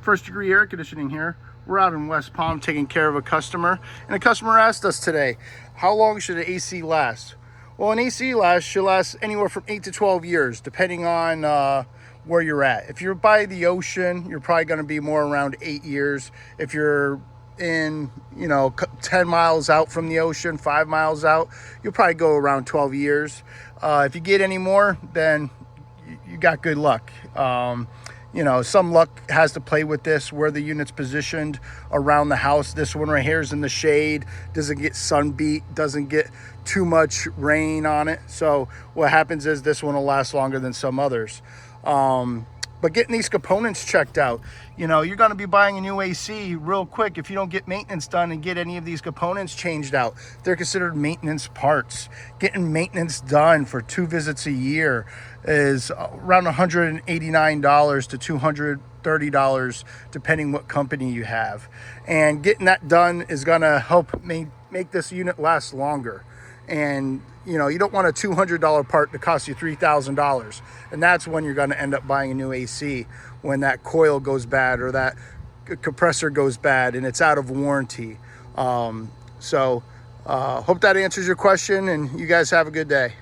First Degree Air Conditioning here. We're out in West Palm taking care of a customer, and a customer asked us today, how long should an AC last? Well, an AC should last anywhere from 8 to 12 years, depending on where you're at. If you're by the ocean, you're probably going to be more around 8 years. If you're in, 10 miles out from the ocean, 5 miles out, you'll probably go around 12 years. If you get any more, then you got good luck. Some luck has to play with this, where the unit's positioned around the house. This one right here is in the shade, doesn't get sun beat, doesn't get too much rain on it. So what happens is this one will last longer than some others. But getting these components checked out, you're going to be buying a new AC real quick. If you don't get maintenance done and get any of these components changed out, they're considered maintenance parts. Getting maintenance done for 2 visits a year is around $189 to $230, depending what company you have. And getting that done is going to help make this unit last longer. And you don't want a $200 part to cost you $3,000, and that's when you're going to end up buying a new AC, when that coil goes bad or that compressor goes bad and it's out of warranty. Hope that answers your question, and you guys have a good day.